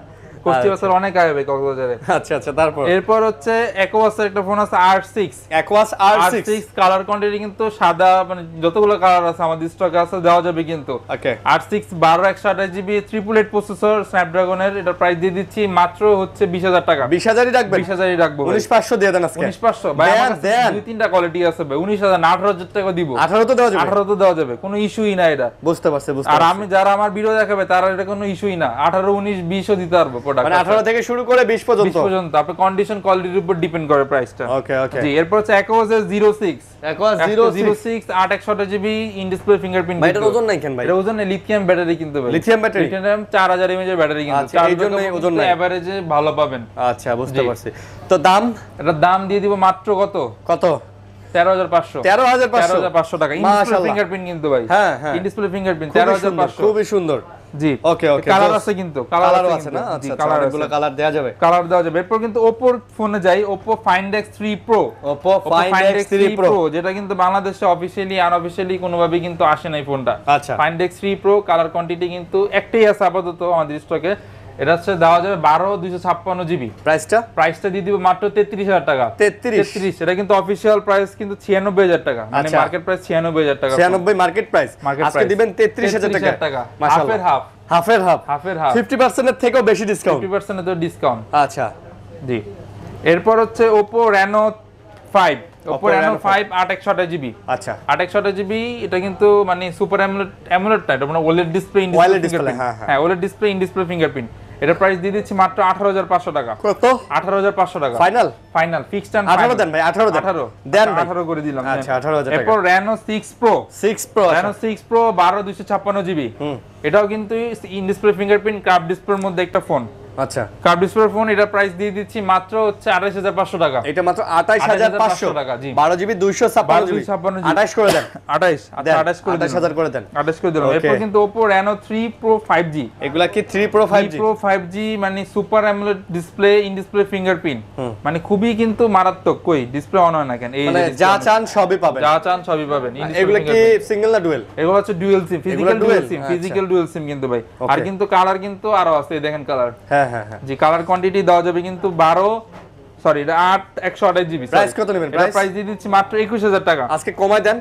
কোষ্টি পাথর অনেক আয় ভাই কক্সবাজারে। আচ্ছা আচ্ছা, তারপর? এরপর হচ্ছে Aquos-এর একটা ফোন আছে R6। Aquos R6 colour quantity কিন্তু সাদা, মানে যতগুলো কালার আছে আমাদের স্টকে আছে, দেওয়া যাবে কিন্তু। ওকে। R6 12128 জিবি 888 প্রসেসর স্ন্যাপড্রাগনের, এটার প্রাইস দিয়ে দিচ্ছি মাত্র হচ্ছে 20000 টাকা। 20000ই রাখবেন? 20000ই রাখবো। 19500 দিয়ে দেন আজকে। 19500 ভাই, আমার কাছে দুই তিনটা কোয়ালিটি আছে ভাই। 19000 না 18000 টাকা দিব। 18 তো দেওয়া যাবে? 18 তো দেওয়া যাবে, কোনো ইস্যুই না এটা। বুঝতে পারছি, বুঝতে আর পারছি। আমি যারা আমার ভিডিও দেখাবে তারা এটা কোনো ইস্যুই না, 18 19 20ও দিতে পারবো, প্রোডাক্ট, মানে 18 থেকে শুরু করে 20 পর্যন্ত 20 পর্যন্ত। আপনার কন্ডিশন কোয়ালিটির উপর ডিপেন্ড করে প্রাইসটা। ওকে ওকে। জি, এরপর হচ্ছে Aquos F06 Aquos 06 8 GB in display fingerprint. ভাই এটার ওজন নাই কেন ভাই? এটা ওজন লিথিয়াম ব্যাটারি কিন্তু ভাই, লিথিয়াম ব্যাটারি, লিথিয়াম 4000 mAh এর ব্যাটারি কিন্তু, আচ্ছা, এই জন্য ওজন নাই, এভারেজে ভালো পাবেন। আচ্ছা বুঝতে পারছি। তো দাম, এটার দাম দিয়ে দিব মাত্র কত? কত? 13500 13500 টাকা। ইন ডিসপ্লে ফিঙ্গারপ্রিন্ট কিন্তু ভাই, হ্যাঁ হ্যাঁ, ইন ডিসপ্লে ফিঙ্গারপ্রিন্ট খুবই 13500। খুবই সুন্দর। জি ওকে ওকে। কালার আছে কিন্তু, কালারও আছে না? জি, আচ্ছা, কালার অনেকগুলো কালার দেয়া যাবে, কালার দেওয়া যাবে। এরপর কিন্তু Oppo ফোনে যাই, Oppo Find X3 Pro, Oppo Find X3 Pro, যেটা কিন্তু বাংলাদেশে অফিশিয়ালি আনঅফিশিয়ালি কোনোভাবে কিন্তু আসে নাই ফোনটা। আচ্ছা, Find X3 Pro colour quantity কিন্তু একটাই আছে আপাতত আমাদের স্টকে। এটা হচ্ছে দেওয়া যাবে 12256 জিবি। প্রাইসটা দিয়ে দিব মাত্র 33000 টাকা। 33, এটা কিন্তু অফিশিয়াল প্রাইস কিন্তু 96000 টাকা, মানে মার্কেট প্রাইস 96000 টাকা। 96 মার্কেট প্রাইস, আজকে দিবেন 33000 টাকা। মাশাআল্লাহ, হাফের হাফ 50% এর থেকেও বেশি ডিসকাউন্ট, 50% এর ডিসকাউন্ট। আচ্ছা জি, এরপর হচ্ছে Oppo Reno 5, Oppo Reno 5 8 GB. আচ্ছা, 8 জিবি, এটা কিন্তু মানে সুপার অ্যামোলেড না, এটা মানে OLED ডিসপ্লে, ইন ডিসপ্লে, হ্যাঁ OLED display, in display fingerprint. এটা প্রাইস দিয়ে দিচ্ছি মাত্র 18500 টাকা। কত? 18500 টাকা ফাইনাল ফিক্সড এন্ড 18 দেন ভাই, 18 দেন ভাই, 18 করে দিলাম। আচ্ছা 18000 টাকা। এরপর Reno 6 Pro, আচ্ছা। Reno 6 Pro 12256 GB. এটাও কিন্তু ইন ডিসপ্লে ফিঙ্গারপ্রিন্ট কার্ভ ডিসপ্লের মধ্যে একটা ফোন। আচ্ছা, কার্ভ ডিসপ্লে ফোন, এটা প্রাইস দিয়ে দিচ্ছি মাত্র হচ্ছে 28500 টাকা। এটা মাত্র 28500 টাকা। জি, 12 জিবি 256 জিবি, 28 করে দেন। 28, আচ্ছা 28 করে দিলাম, 28000 করে দেন, 28 করে দিলাম। এরপর কিন্তু Oppo Reno 3 Pro 5G, এগুলা কি 3 Pro 5G? 3 Pro 5G মানে super AMOLED display, in display fingerprint, মানে খুবই কিন্তু মারাত্মক। কই ডিসপ্লে অন হয় না কেন? এই মানে যা চান সবই পাবেন, যা চান সবই পাবেন। এগুলা কি সিঙ্গেল না ডুয়াল? এগুলো হচ্ছে dual SIM, physical dual SIM কিন্তু ভাই। আর কিন্তু কালার কিন্তু আরো আছে, দেখেন কালার। হ্যাঁ হ্যাঁ হ্যাঁ, জি, কালার কোয়ান্টিটি দেওয়া যাবে কিন্তু এটা 128 জিবি। প্রাইস কত নেবেন? প্রাইস দিয়ে দিচ্ছি মাত্র 21000 টাকা। আজকে কমায় দেন,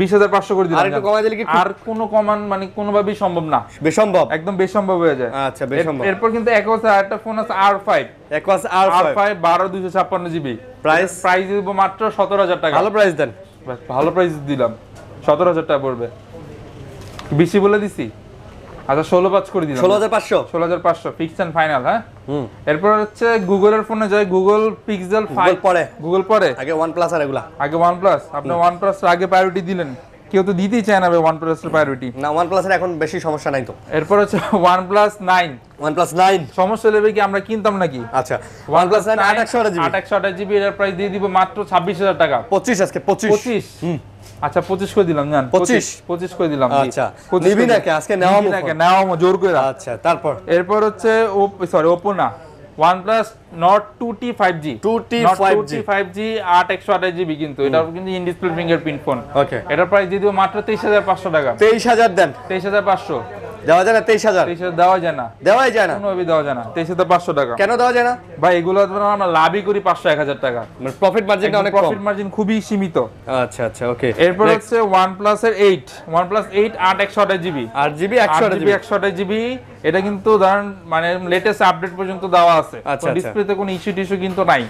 20500 করে দিলাম। আর একটু কমায় দিলে কি? আর কোনো কমান মানে কোনোভাবেই সম্ভব না, বেসম্ভব, একদম বেসম্ভব হয়ে যায়। আচ্ছা বেসম্ভব। এরপর কিন্তু Aquos একটা ফোন আছে R5, Aquos R5 12256 GB. Price দিব মাত্র 17000 টাকা। ভালো প্রাইস দেন, ভালো প্রাইস দিলাম, 17000 টাকা পড়বে। বেশি বলে দিছি? আচ্ছা 16 করে দিলাম, 16500 ফিক্সড এন্ড ফাইনাল। হ্যাঁ, এরপর হচ্ছে গুগলের ফোনে যাই, গুগল পিক্সেল 5 গুগল পরে আগে OnePlus আর এগুলা, আগে OnePlus। আপনি OnePlus এর আগে প্রায়োরিটি দিলেন, কেউ তো দিতেই চায় না ভাই OnePlus এর প্রায়োরিটি। না, OnePlus এর এখন বেশি সমস্যা নাই তো। এরপর হচ্ছে OnePlus 9 সমস্যা হলে কি আমরা কিনতাম নাকি? আচ্ছা, OnePlus 9 828 জিবি, এর প্রাইস দিয়ে দিব মাত্র 26000 টাকা। 25 আজকে 25। আচ্ছা 25 করে দিলাম, জান 25 করে দিলাম। আচ্ছা, নিবি নাকি আজকে? নেওয়া জোর করে। আচ্ছা, তারপর এরপর হচ্ছে Oppo না, OnePlus Nord 2T 5G, 5G 8 GB, কিন্তু এটা কিন্তু ইন ডিসপ্লে ফিঙ্গারপ্রিন্ট ফোন। ওকে, এটার প্রাইস দিয়ে দিব মাত্র 23500 টাকা। 23000 দেন। 23500 দেওয়া যায় না? 23000 দেওয়া যায় না, কোনোভাবেই দেওয়া যায় না। 23500 টাকা কেন দেওয়া যায় না ভাই? এগুলো আমরা লাভই করি 500-1000 টাকা, প্রফিট মার্জিনটা অনেক কম, প্রফিট মার্জিন খুবই সীমিত। আচ্ছা আচ্ছা, ওকে। এরপর হচ্ছে OnePlus এর OnePlus 8 8 জিবি, 128 জিবি। এটা কিন্তু ধরেন মানে লেটেস্ট আপডেট পর্যন্ত দেওয়া আছে, ডিসপ্লেতে কোনো ইস্যু কিন্তু নাই।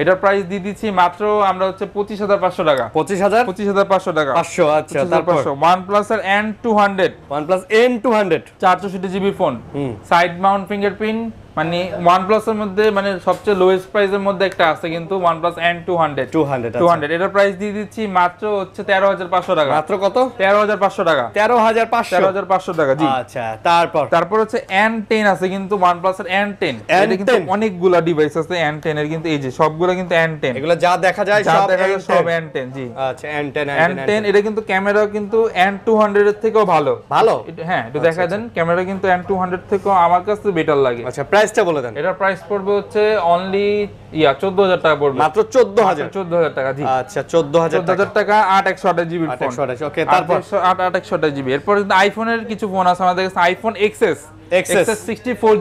এটার প্রাইস দিয়ে দিচ্ছি মাত্র আমরা হচ্ছে 25500 টাকা। 25500 টাকা 500। আচ্ছা, তারপর OnePlus এর N200, OnePlus N200 464 GB phone, side Mount fingerprint, মানে OnePlus এর মধ্যে মানে সবচেয়ে লোয়েস্ট প্রাইসের মধ্যে একটা আছে কিন্তু OnePlus N200। এটার প্রাইস দিয়ে দিচ্ছি মাত্র হচ্ছে 13500 টাকা। মাত্র কত? 13500 টাকা। 13500 টাকা। জি, আচ্ছা, তারপর হচ্ছে N10 আছে কিন্তু OnePlus এর N10। এটা কিন্তু অনেকগুলা ডিভাইস আছে N10 এর, কিন্তু এই যে সবগুলা কিন্তু N10, এগুলো যা দেখা যায় সব N10। জি, আচ্ছা, N10 এটা কিন্তু ক্যামেরা কিন্তু N200 এর থেকেও ভালো। হ্যাঁ, একটু দেখা দেন, ক্যামেরা কিন্তু N200 থেকেও আমার কাছে বেটার লাগে। আচ্ছা, প্রাইসটা বলে দেন। এটার প্রাইস পড়বে হচ্ছে অনলি 14000 টাকা পড়বে, মাত্র 14000 টাকা। জি, আচ্ছা, 14000 টাকা 8 জিবি ফোন। ওকে, তারপর 8 জিবি। এরপর কিন্তু আইফোনের কিছু ফোন আছে আমাদের কাছে, আইফোন XS 64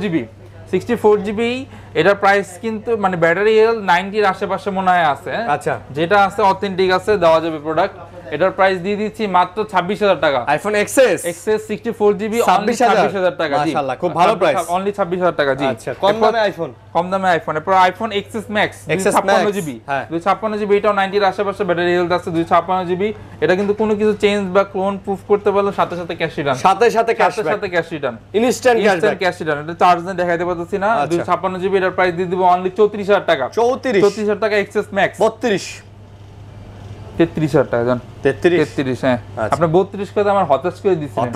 জিবি। এটার প্রাইস কিন্তু মানে ব্যাটারি 90 এর আশেপাশে মনে হয় আছে। আচ্ছা, যেটা আছে অথেন্টিক আছে, দেওয়া যাবে প্রোডাক্ট। এটার প্রাইস দিয়ে দিচ্ছি মাত্র 26000 টাকা। আইফোন এক্সএস 64GB অনলি 26000 টাকা। জি মাশাআল্লাহ, খুব ভালো প্রাইস, অনলি 26000 টাকা। জি আচ্ছা, কম দামে আইফোন, কম দামে আইফোন। এরপর iPhone XS max 256GB, 256GB, এটাও 90 এর আশেপাশে ব্যাটারি হেলথ আছে। 256GB, এটা কিন্তু কোনো কিছু চেঞ্জ বা ক্লোন প্রুফ করতে পারলে সাথে সাথে ক্যাশ রিটার্ন, সাথে cash return, instant cash return. এটা চার্জ দিয়ে দেখাইতে পারতেছি না। 256GB এর প্রাইস দিয়ে দিব অনলি 34000 টাকা। 34000 টাকা এক্সএস ম্যাক্স। 33000 টাকা জান, 33। হ্যাঁ, আপনি 32 করে আমার হতাশ করে দিচ্ছেন,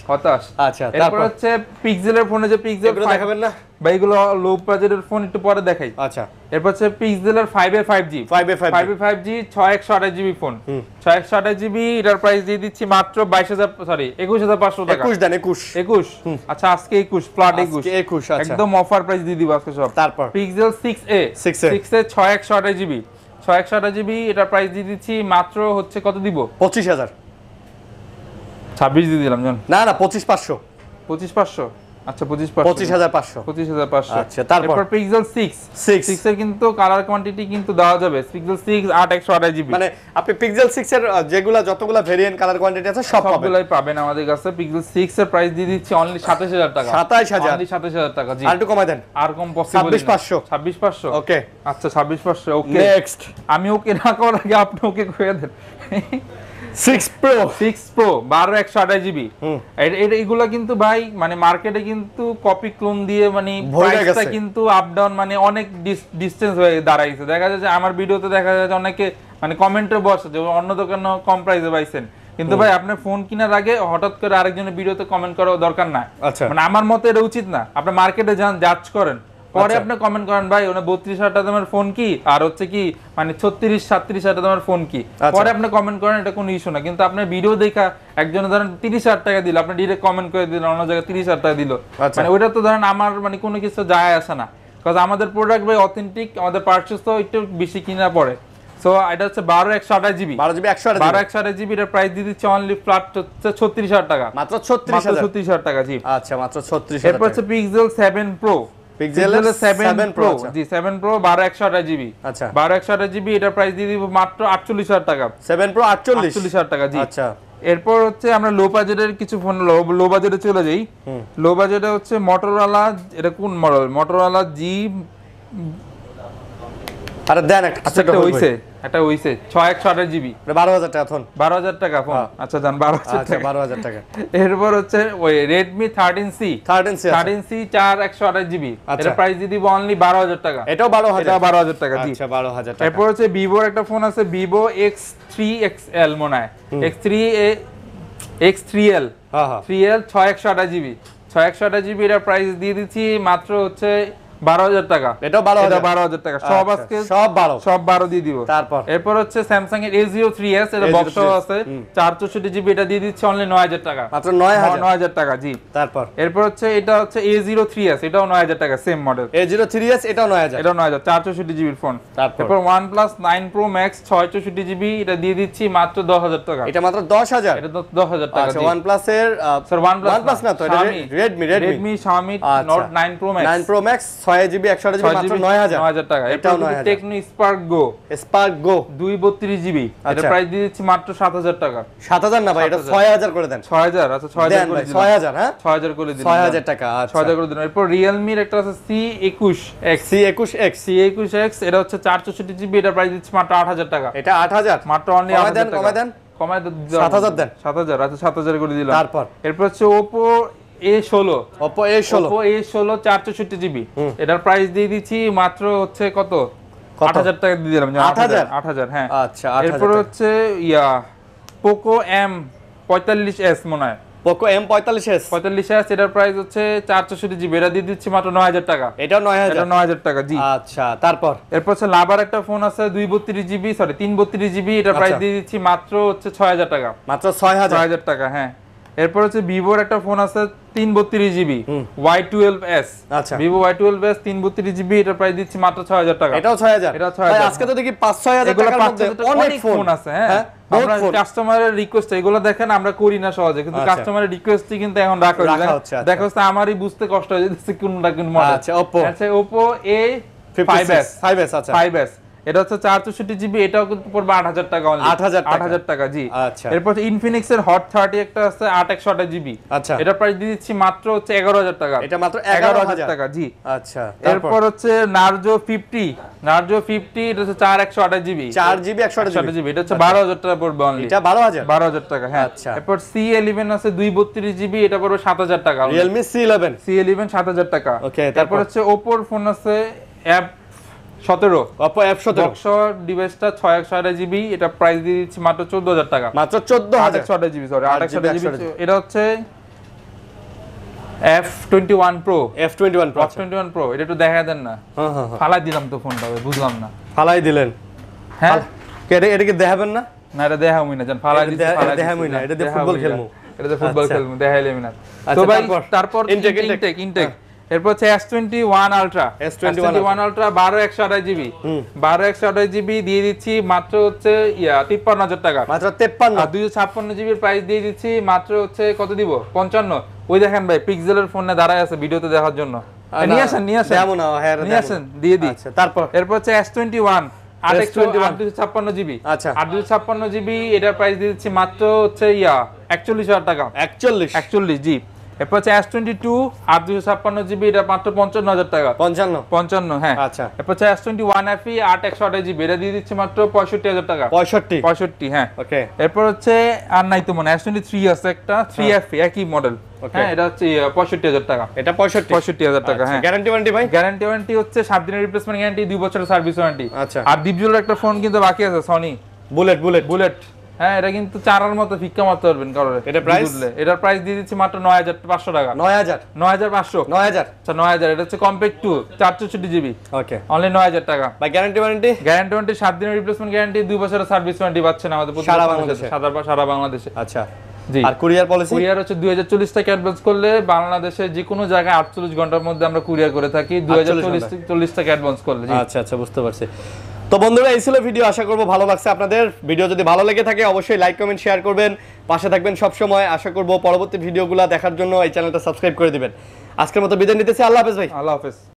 হতাশ। আচ্ছা, তারপর হচ্ছে পিক্সেলের ফোনে যে পিক্সেল দেখাবেন না ভাই, এগুলো লো বাজেটের ফোন, একটু পরে দেখাই। আচ্ছা, এরপর হচ্ছে পিক্সেলের 5A5G 6128GB ফোন, 6128GB, এটার প্রাইস দিয়ে দিচ্ছি মাত্র 21500 টাকা। 21। আচ্ছা, আজকে 21 ফ্ল্যাট 21 একদম অফার প্রাইস দিয়ে দিব আজকে সব। তারপর পিক্সেল 6A 6128GB, 6128GB, এটার প্রাইস দিয়ে দিচ্ছি মাত্র হচ্ছে কত দিব? 25000। 26 দিয়ে দিলাম জান। না 25500। 25500। আচ্ছা, 25500। আচ্ছা, তারপর পিক্সেল 6 এর কিন্তু কালার কোয়ান্টিটি কিন্তু দেওয়া যাবে। পিক্সেল 6 8128GB, মানে আপনি পিক্সেল 6 এর যতগুলা ভেরিয়েন্ট কালার কোয়ান্টিটি আছে সবগুলাই পাবেন আমাদের কাছে। পিক্সেল 6 এর প্রাইস দিয়ে দিচ্ছি অনলি 27000 টাকা। 27000 টাকা। জি, আর একটু কমাই দেন, আর কম পসিবল 26500। ওকে, আচ্ছা 26500। ওকে, নেক্সট। আমি ওকে না করার আগে আপনি ওকে কইয়া দেন। 6 Pro 12128GB, এইগুলা কিন্তু ভাই মানে মার্কেটে কিন্তু কপি ক্লোন দিয়ে মানে প্রাইসটা কিন্তু আপ ডাউন মানে অনেক ডিসটেন্স হয়ে দাঁড়াইছে। দেখা যায় যে আমার ভিডিওতে দেখা যায় যে অনেকে মানে কমেন্টে বসে যে অন্য দোকানে কম প্রাইসে পাইছেন, কিন্তু ভাই আপনার ফোন কেনার আগে হঠাৎ করে আরেকজনের ভিডিওতে কমেন্ট করার দরকার না। মানে আমার মতে এটা উচিত না। আপনি মার্কেটে যান, জাজ করেন, পরে আপনি কমেন্ট করেন ভাই ওনা 32000 টাকা দামের ফোন কি, আর হচ্ছে কি মানে 36-37 হাজার দামের ফোন কি, পরে আপনি কমেন্ট করেন, এটা কোনো ইস্যু না। কিন্তু আপনার ভিডিও দেখা একজনে ধরেন 30000 টাকা দিল, আপনি ডিরেক্ট কমেন্ট করে দিলেন অন্য জায়গায় 30000 টাকা দিল, মানে ওটা তো ধরেন আমার মানে কোনো কিছু যায় আসে না। কারণ আমাদের প্রোডাক্ট ভাই অথেন্টিক, আমাদের পারচেজ তো একটু বেশি কিনা পড়ে। সো এটা হচ্ছে 12128GB, 12128GB, এর প্রাইস দিয়ে দিচ্ছে অনলি ফ্ল্যাট হচ্ছে 36000 টাকা, মাত্র 36000 টাকা। জি, আচ্ছা, মাত্র 36000। এরপর হচ্ছে পিক্সেল 7 Pro, পিক্সেল 7 Pro, জি 7 Pro 12128GB, আচ্ছা 12128GB, এটার প্রাইস দিয়ে দিব মাত্র 48000 টাকা। 7 Pro 48000 টাকা। জি, আচ্ছা। এরপর হচ্ছে আমরা লো বাজেটের কিছু ফোন, লো বাজেটে চলে যাই। লো বাজেটে হচ্ছে মোটরোলা, এটা কোন মডেল? মোটরোলা জি, আরে দেন একটা, এটা হইছে 6128GB, 12000 টাকা ফোন, 12000 টাকা ফোন। আচ্ছা জান, 12000 টাকা। এরপর হচ্ছে ওই Redmi 13C 4128GB, এর প্রাইস দিয়ে দিব অনলি 12000 টাকা। এটাও 12000 টাকা। জি, আচ্ছা 12000 টাকা। এরপর হচ্ছে Vivo একটা ফোন আছে, Vivo X3 XL মনে হয়, X3L 6128GB, 6128GB, এর প্রাইস দিয়ে দিচ্ছি মাত্র হচ্ছে 12000 টাকা। এটাও 12000 টাকা। সব আজকে সব 12 দিয়ে দিব। এরপর হচ্ছে Samsung এর A03s, এর বক্স আছে 464GB, এটা দিয়ে দিচ্ছে অনলি 9000 টাকা, মাত্র 9000 টাকা। জি, এরপর হচ্ছে এটা হচ্ছে A03s, এটাও 9000 টাকা, সেম মডেল A03s, এটাও 9000, 464GB এর ফোন। এরপর OnePlus 9 Pro Max 664GB, এটা দিয়ে দিচ্ছি মাত্র 10000 টাকা। এটা মাত্র 10000, এটা 10000 টাকা। আচ্ছা, OnePlus এর স্যার OnePlus না তো, এটা Redmi Xiaomi Note 9 Pro Max 6GB 128GB, মাত্র 9000 টাকা। এটাও Tecno Spark Go 232GB, এটা প্রাইস দিয়ে দিচ্ছি মাত্র 7000 টাকা। 7000 না ভাই, এটা 6000 করে দেন। 6000, আচ্ছা 6000 করে দিন। 6000, হ্যাঁ 6000 করে দিন, 6000 টাকা। আচ্ছা 6000 করে দিন। এরপর Realme এর একটা আছে C21X, এটা হচ্ছে 464GB, এটা প্রাইস দিচ্ছি মাত্র 8000 টাকা। এটা 8000, মাত্র অনলি 8000 টাকা। কমায় দেন 7000 দেন। 7000, আচ্ছা 7000 করে দিলাম। এরপর হচ্ছে Oppo A16 464GB, এটার প্রাইস দিয়ে দিচ্ছি মাত্র হচ্ছে কত 8000 টাকা দিয়ে দিলাম। 8000, হ্যাঁ। আচ্ছা, এরপর হচ্ছে Poco M45s মনে হয়, Poco M45s, এটার প্রাইস হচ্ছে 464GB, এটা দিয়ে দিচ্ছি মাত্র 9000 টাকা। এটাও 9000 টাকা। জি, আচ্ছা। এরপর হচ্ছে লাভার একটা ফোন আছে 332GB, এটার প্রাইস দিয়ে দিচ্ছি মাত্র হচ্ছে 6000 টাকা, মাত্র 6000 টাকা। হ্যাঁ, এরপর হচ্ছে Vivoর একটা ফোন আছে 332GB Y12s, আচ্ছা Vivo Y12s 332GB, এটার প্রাইস দিচ্ছি মাত্র 6000 টাকা। এটাও 6000, ভাই আজকে তো দেখি 5-6000 টাকার মধ্যে অনেক ফোন আছে। হ্যাঁ, আমরা কাস্টমারের রিকোয়েস্ট এগুলো দেখেন আমরা করি না সহজে, কিন্তু কাস্টমারের রিকোয়েস্টই কিন্তু এখন রাখা হচ্ছে। দেখো আমারই বুঝতে কষ্ট হয়ে যাচ্ছে কোনটা কোন মডেল। আচ্ছা, Oppo A5s, 5s, আচ্ছা 5s, এটা হচ্ছে 464 জিবি, এটাও কিন্তু পড়বে 8000 টাকা অনলি। 8000 টাকা জি। আচ্ছা। এরপর ইনফিনিক্স এর হট 30 একটা আছে 8128 জিবি। আচ্ছা। এটা প্রাইস দিয়ে দিচ্ছি মাত্র হচ্ছে 11000 টাকা। এটা মাত্র 11000 টাকা জি। আচ্ছা। এরপর হচ্ছে নার্জো 50, নার্জো 50 এটা হচ্ছে 4128 জিবি। 4 জিবি 128 জিবি, এটা হচ্ছে 12000 টাকা পড়বে অনলি। এটা 12000 12000 টাকা হ্যাঁ। আচ্ছা। এরপর C11 আছে 232 জিবি, এটা পড়বে 7000 টাকা। Realme C11 7000 টাকা। ওকে। তারপর হচ্ছে Oppo ফোন আছে F17, Oppo F17 বক্স ডিভাইসটা 6128 জিবি, এটা প্রাইস দিয়ে দিচ্ছি মাত্র 14000 টাকা। মাত্র 14000 128 জিবি, সরি 128 জিবি। এটা হচ্ছে F21 Pro, F21 Pro F21 Pro, এটা একটু দেখা দেন না। হ্যাঁ হ্যাঁ ফালাই দিলাম তো ফোনটা, বুঝলাম না। ফালাই দিলেন হ্যাঁ এটা কি দেখাবেন না? না এটা দেখাবই না, জান ফালাই দিছি, ফালাই দেখাবই না, এটা দিয়ে ফুটবল খেলমু। এটা দিয়ে ফুটবল খেলমু, দেখাইলামই না। আচ্ছা, তো ভাই তারপর ইনটেক এরপর হচ্ছে S21 Ultra, S21 Ultra 12128 GB, 12128 GB দিয়ে দিচ্ছি মাত্র হচ্ছে 53000 টাকা। মাত্র 53। আর 256 জিবির প্রাইস দিয়ে দিচ্ছি মাত্র হচ্ছে কত দিব, 55। ওই দেখেন ভাই পিক্সেলের ফোনে দাঁড়ায় আছে ভিডিওতে দেখার জন্য। নিয়ে আসেন দেমো না, হ্যাঁ নিয়ে আসেন, দিয়ে দিই। আচ্ছা। তারপর এরপর হচ্ছে S21 826 জিবি। আচ্ছা। 856 জিবি, এটার প্রাইস দিয়ে দিচ্ছি মাত্র হচ্ছে 41000 টাকা। 41 জি। এরপর হচ্ছে S22 856 জিবি, এটা মাত্র 55000 টাকা। 55 হ্যাঁ। আচ্ছা। এরপর হচ্ছে S21 FE 8128 জিবি, এটা দিয়ে দিচ্ছি মাত্র 65000 টাকা। 65 হ্যাঁ। ওকে। এরপর হচ্ছে আর নাই তো মনে, S23 আছে একটা 3 FE একই মডেল। হ্যাঁ, এটা হচ্ছে 65000 টাকা। এটা 65000 টাকা হ্যাঁ। গ্যারান্টি ওয়ারেন্টি ভাই? গ্যারান্টি ওয়ারেন্টি হচ্ছে 7 দিনের রিপ্লেসমেন্ট গ্যারান্টি, 2 বছরের সার্ভিস ওয়ারেন্টি। আচ্ছা। আর দীপজলের একটা ফোন কিন্তু বাকি আছে, সনি বুলেট। হ্যাঁ, এটা কিন্তু চারার মতো ফিক্কা মারতে পারবেন কারোর। এটা প্রাইস? এটার প্রাইস দিয়ে দিচ্ছি মাত্র 9500 টাকা। 9500 আচ্ছা 9000। এটা হচ্ছে কম্প্যাক্ট 2 464 জিবি, ওকে। অনলি 9000 টাকা। ভাই গ্যারান্টি ওয়ারেন্টি? গ্যারান্টি ওয়ারেন্টি 7 দিনের রিপ্লেসমেন্ট গ্যারান্টি, 2 বছরের সার্ভিস ওয়ারেন্টি পাচ্ছেন আমাদের সারা বাংলাদেশে। আচ্ছা জি। আর কুরিয়ার পলিসি? কুরিয়ার হচ্ছে 2040 টাকা অ্যাডভান্স করলে বাংলাদেশে যে কোনো জায়গায় 48 ঘন্টার মধ্যে আমরা কুরিয়ার করে থাকি, 2040 টাকা অ্যাডভান্স করলে। আচ্ছা আচ্ছা, বুঝতে পারছি। তো বন্ধুরা, এই ছিল ভিডিও, আশা করব ভালো লাগছে আপনাদের। ভিডিও যদি ভালো লেগে থাকে অবশ্যই লাইক কমেন্ট শেয়ার করবেন, পাশে থাকবেন সব সময়। আশা করব পরবর্তী ভিডিওগুলো দেখার জন্য এই চ্যানেলটা সাবস্ক্রাইব করে দিবেন। আজকের মতো বিদায় নিতেছি, আল্লাহ হাফেজ ভাই। আল্লাহ হাফেজ।